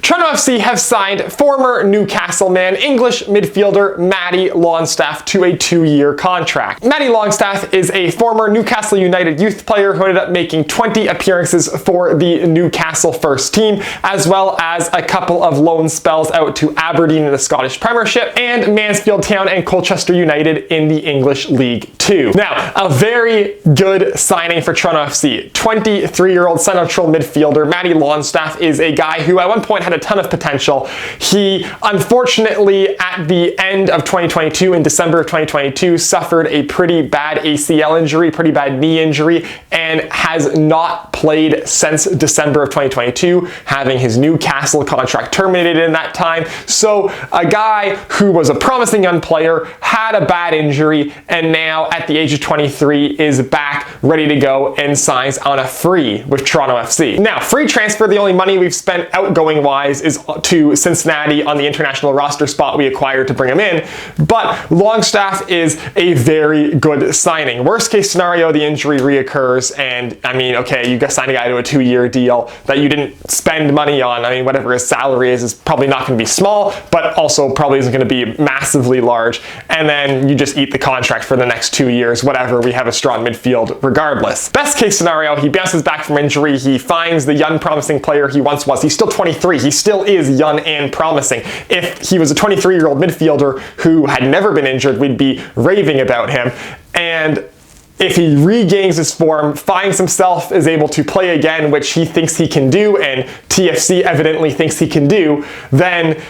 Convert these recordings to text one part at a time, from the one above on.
Toronto FC have signed former Newcastle man, English midfielder Matty Longstaff to a 2-year contract. Matty Longstaff is a former Newcastle United youth player who ended up making 20 appearances for the Newcastle first team, as well as a couple of loan spells out to Aberdeen in the Scottish Premiership and Mansfield Town and Colchester United in the English League 2. Now, a very good signing for Toronto FC. 23-year-old central midfielder Matty Longstaff is a guy who at one point had a ton of potential. He unfortunately at the end of 2022, in December of 2022, suffered a pretty bad ACL injury, pretty bad knee injury, and has not played since December of 2022, having his Newcastle contract terminated in that time. So a guy who was a promising young player, had a bad injury, and now at the age of 23 is back ready to go and signs on a free with Toronto FC. Now, free transfer, the only money we've spent outgoing wise is to Cincinnati on the international roster spot we acquired to bring him in, but Longstaff is a very good signing. Worst case scenario, the injury reoccurs, and I mean, okay, you got signed a guy to a 2-year deal that you didn't spend money on. I mean, whatever his salary is probably not going to be small, but also probably isn't going to be massively large, and then you just eat the contract for the next 2 years, whatever, we have a strong midfield regardless. Best case scenario, he bounces back from injury, he finds the young promising player he once was. He's still 23, he still is young and promising. If he was a 23-year-old midfielder who had never been injured, we'd be raving about him. And if he regains his form, finds himself, is able to play again, which he thinks he can do, and TFC evidently thinks he can do, then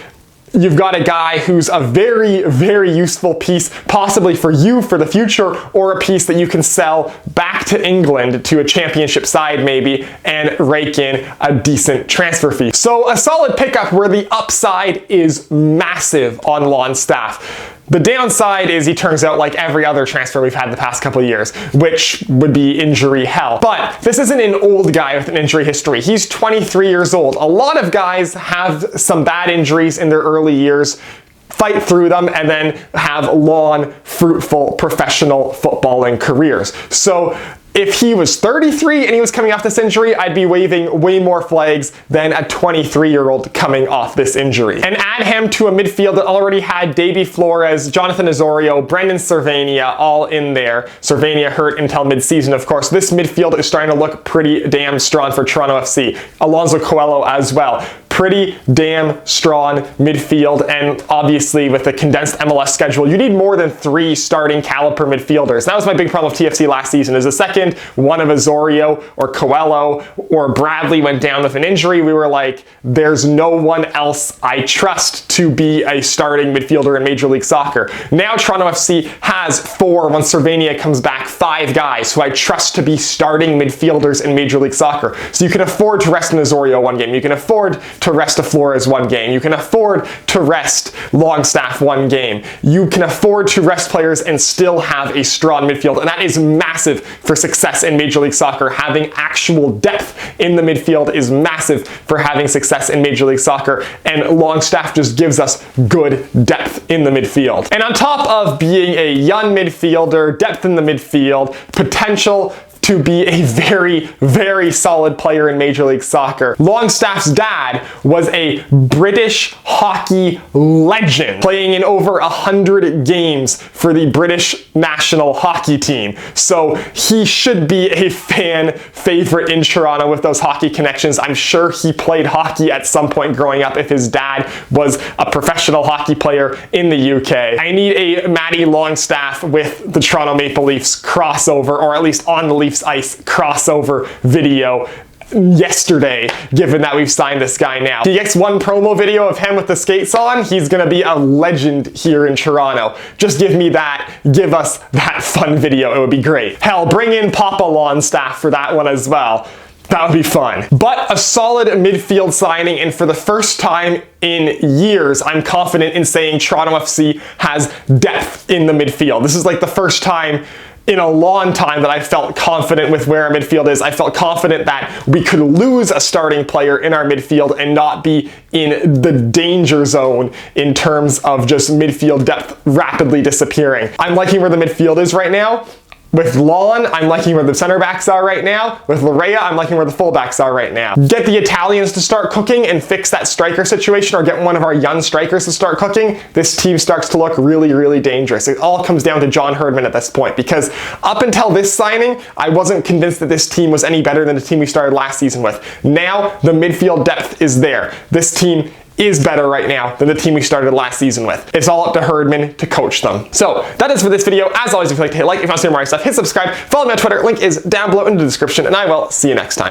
you've got a guy who's a very, very useful piece, possibly for you for the future, or a piece that you can sell back to England to a championship side maybe and rake in a decent transfer fee. So a solid pickup where the upside is massive on Longstaff. The downside is he turns out like every other transfer we've had the past couple of years, which would be injury hell. But this isn't an old guy with an injury history. He's 23 years old. A lot of guys have some bad injuries in their early years, fight through them, and then have long, fruitful professional footballing careers. So if he was 33 and he was coming off this injury, I'd be waving way more flags than a 23-year-old coming off this injury. And add him to a midfield that already had Davy Flores, Jonathan Osorio, Brendan Cervania all in there. Cervania hurt until mid-season, of course. This midfield is starting to look pretty damn strong for Toronto FC. Alonso Coelho as well. Pretty damn strong midfield, and obviously with the condensed MLS schedule, you need more than 3 starting caliber midfielders. That was my big problem with TFC last season, is the second one of Osorio or Coelho or Bradley went down with an injury, we were like, there's no one else I trust to be a starting midfielder in Major League Soccer. Now Toronto FC has 4, once Cervania comes back, 5 guys who I trust to be starting midfielders in Major League Soccer. So you can afford to rest an Osorio one game, you can afford to rest a Flores one game, you can afford to rest Longstaff one game, you can afford to rest players and still have a strong midfield, and that is massive for success in Major League Soccer. Having actual depth in the midfield is massive for having success in Major League Soccer, and Longstaff just gives us good depth in the midfield. And on top of being a young midfielder, depth in the midfield, potential to be a very, very solid player in Major League Soccer, Longstaff's dad was a British hockey legend, playing in over 100 games for the British national hockey team. So he should be a fan favorite in Toronto with those hockey connections. I'm sure he played hockey at some point growing up if his dad was a professional hockey player in the UK. I need a Matty Longstaff with the Toronto Maple Leafs crossover, or at least on the Leafs ice crossover video yesterday, given that we've signed this guy now. He gets one promo video of him with the skates on, he's gonna be a legend here in Toronto. Just give me that, give us that fun video, it would be great. Hell, bring in Papa Longstaff for that one as well. That would be fun. But a solid midfield signing, and for the first time in years, I'm confident in saying Toronto FC has depth in the midfield. This is like the first time in a long time that I felt confident with where our midfield is. I felt confident that we could lose a starting player in our midfield and not be in the danger zone in terms of just midfield depth rapidly disappearing. I'm liking where the midfield is right now. With Lon, I'm liking where the center backs are right now. With Larea, I'm liking where the fullbacks are right now. Get the Italians to start cooking and fix that striker situation, or get one of our young strikers to start cooking. This team starts to look really, really dangerous. It all comes down to John Herdman at this point, because up until this signing, I wasn't convinced that this team was any better than the team we started last season with. Now, the midfield depth is there. This team is better right now than the team we started last season with. It's all up to Herdman to coach them. So that is for this video. As always, if you'd like to hit like, if you want to see more stuff, hit subscribe, follow me on Twitter, link is down below in the description, and I will see you next time.